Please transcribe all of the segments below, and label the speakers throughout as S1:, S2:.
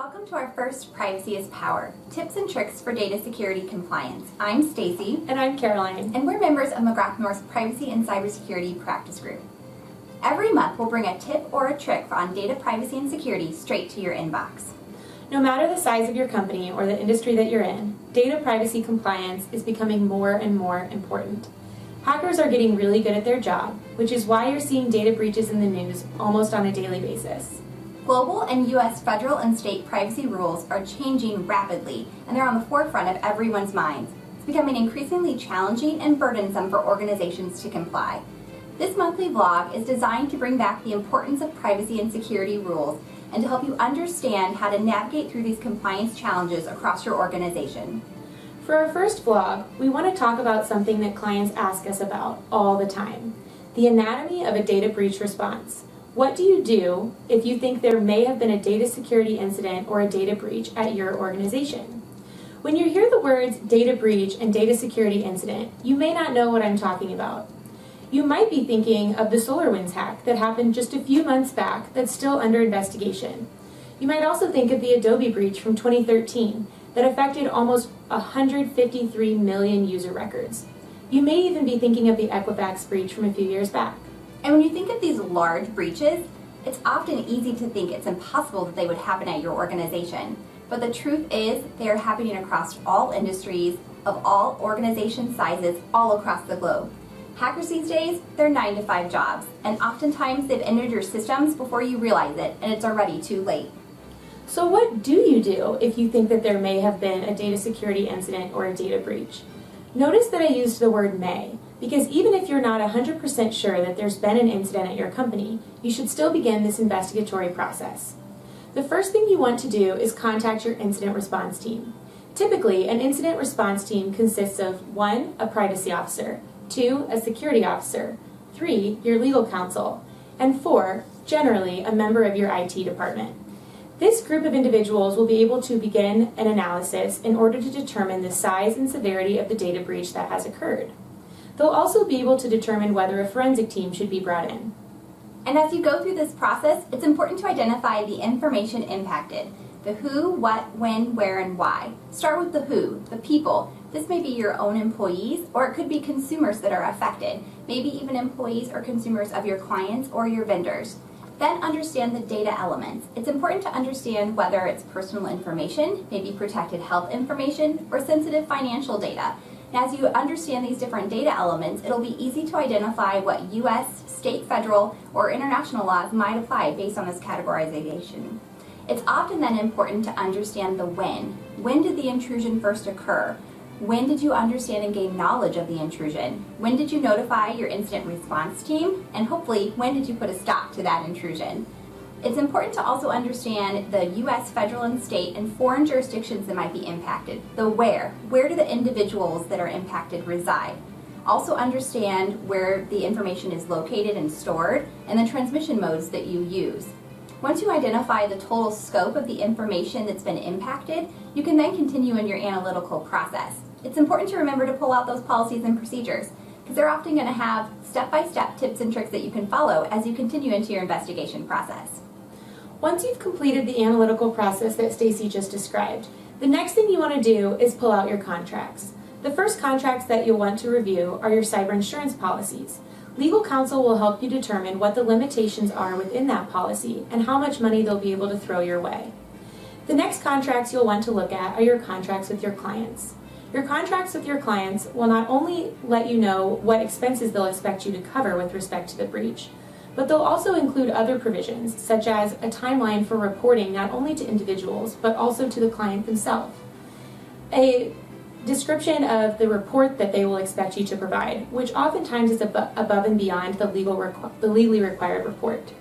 S1: Welcome to our first Privacy is Power, tips and tricks for data security compliance. I'm Stacy.
S2: And I'm Caroline.
S1: And we're members of McGrath-North's Privacy and Cybersecurity Practice Group. Every month we'll bring a tip or a trick on data privacy and security straight to your inbox.
S2: No matter the size of your company or the industry that you're in, data privacy compliance is becoming more and more important. Hackers are getting really good at their job, which is why you're seeing data breaches in the news almost on a daily basis.
S1: Global and U.S. federal and state privacy rules are changing rapidly, and they're on the forefront of everyone's minds. It's becoming increasingly challenging and burdensome for organizations to comply. This monthly vlog is designed to bring back the importance of privacy and security rules and to help you understand how to navigate through these compliance challenges across your organization.
S2: For our first vlog, we want to talk about something that clients ask us about all the time: the anatomy of a data breach response. What do you do if you think there may have been a data security incident or a data breach at your organization? When you hear the words data breach and data security incident, you may not know what I'm talking about. You might be thinking of the SolarWinds hack that happened just a few months back that's still under investigation. You might also think of the Adobe breach from 2013 that affected almost 153 million user records. You may even be thinking of the Equifax breach from a few years back.
S1: And when you think of these large breaches, it's often easy to think it's impossible that they would happen at your organization. But the truth is, they are happening across all industries, of all organization sizes, all across the globe. Hackers these days, they're 9-to-5 jobs, and oftentimes they've entered your systems before you realize it, and it's already too late.
S2: So what do you do if you think that there may have been a data security incident or a data breach? Notice that I used the word may, because even if you're not 100% sure that there's been an incident at your company, you should still begin this investigatory process. The first thing you want to do is contact your incident response team. Typically, an incident response team consists of 1, a privacy officer, 2, a security officer, 3, your legal counsel, and 4, generally, a member of your IT department. This group of individuals will be able to begin an analysis in order to determine the size and severity of the data breach that has occurred. They'll also be able to determine whether a forensic team should be brought in.
S1: And as you go through this process, it's important to identify the information impacted: the who, what, when, where, and why. Start with the who, the people. This may be your own employees, or it could be consumers that are affected, maybe even employees or consumers of your clients or your vendors. Then understand the data elements. It's important to understand whether it's personal information, maybe protected health information, or sensitive financial data. And as you understand these different data elements, it'll be easy to identify what U.S., state, federal, or international laws might apply based on this categorization. It's often then important to understand the when. When did the intrusion first occur? When did you understand and gain knowledge of the intrusion? When did you notify your incident response team? And hopefully, when did you put a stop to that intrusion? It's important to also understand the U.S. federal and state and foreign jurisdictions that might be impacted. The where. Where do the individuals that are impacted reside? Also understand where the information is located and stored, and the transmission modes that you use. Once you identify the total scope of the information that's been impacted, you can then continue in your analytical process. It's important to remember to pull out those policies and procedures, because they're often going to have step-by-step tips and tricks that you can follow as you continue into your investigation process.
S2: Once you've completed the analytical process that Stacy just described, the next thing you want to do is pull out your contracts. The first contracts that you'll want to review are your cyber insurance policies. Legal counsel will help you determine what the limitations are within that policy and how much money they'll be able to throw your way. The next contracts you'll want to look at are your contracts with your clients. Your contracts with your clients will not only let you know what expenses they'll expect you to cover with respect to the breach, but they'll also include other provisions, such as a timeline for reporting not only to individuals, but also to the client themselves. A description of the report that they will expect you to provide, which oftentimes is above and beyond the legally required report.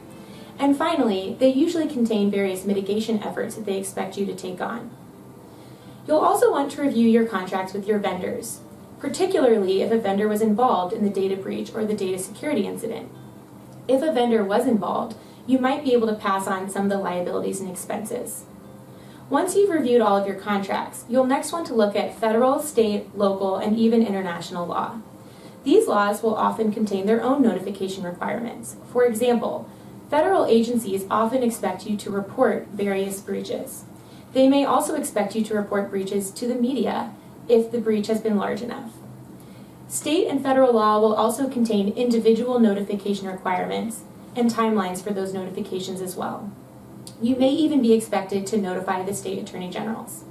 S2: And finally, they usually contain various mitigation efforts that they expect you to take on. You'll also want to review your contracts with your vendors, particularly if a vendor was involved in the data breach or the data security incident. If a vendor was involved, you might be able to pass on some of the liabilities and expenses. Once you've reviewed all of your contracts, you'll next want to look at federal, state, local, and even international law. These laws will often contain their own notification requirements. For example, federal agencies often expect you to report various breaches. They may also expect you to report breaches to the media if the breach has been large enough. State and federal law will also contain individual notification requirements and timelines for those notifications as well. You may even be expected to notify the state attorney generals.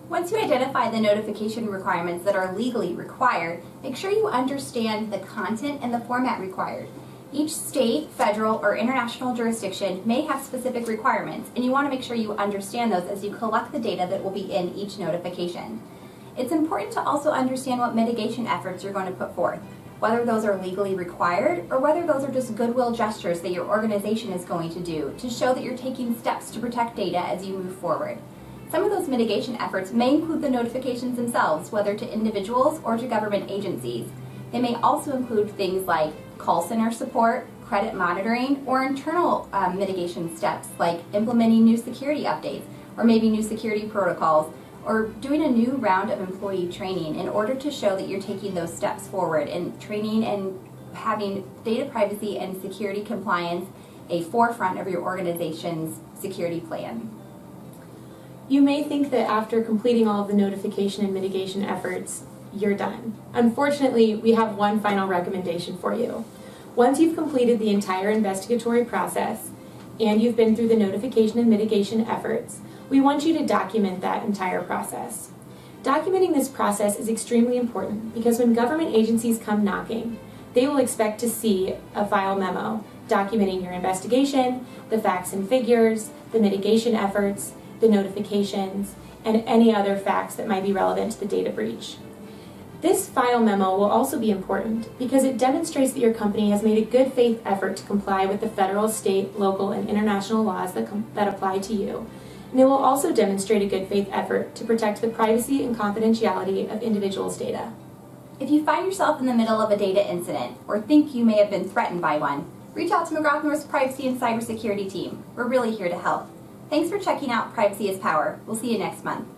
S1: Once you identify the notification requirements that are legally required, make sure you understand the content and the format required. Each state, federal, or international jurisdiction may have specific requirements, and you want to make sure you understand those as you collect the data that will be in each notification. It's important to also understand what mitigation efforts you're going to put forth, whether those are legally required or whether those are just goodwill gestures that your organization is going to do to show that you're taking steps to protect data as you move forward. Some of those mitigation efforts may include the notifications themselves, whether to individuals or to government agencies. They may also include things like call center support, credit monitoring, or internal mitigation steps like implementing new security updates or maybe new security protocols, or doing a new round of employee training in order to show that you're taking those steps forward in training and having data privacy and security compliance a forefront of your organization's security plan.
S2: You may think that after completing all of the notification and mitigation efforts, you're done. Unfortunately, we have one final recommendation for you. Once you've completed the entire investigatory process and you've been through the notification and mitigation efforts, we want you to document that entire process. Documenting this process is extremely important because when government agencies come knocking, they will expect to see a file memo documenting your investigation, the facts and figures, the mitigation efforts, the notifications, and any other facts that might be relevant to the data breach. This file memo will also be important because it demonstrates that your company has made a good faith effort to comply with the federal, state, local, and international laws that apply to you. And it will also demonstrate a good faith effort to protect the privacy and confidentiality of individuals' data.
S1: If you find yourself in the middle of a data incident or think you may have been threatened by one, reach out to McGrath-North's Privacy and Cybersecurity team. We're really here to help. Thanks for checking out Privacy is Power. We'll see you next month.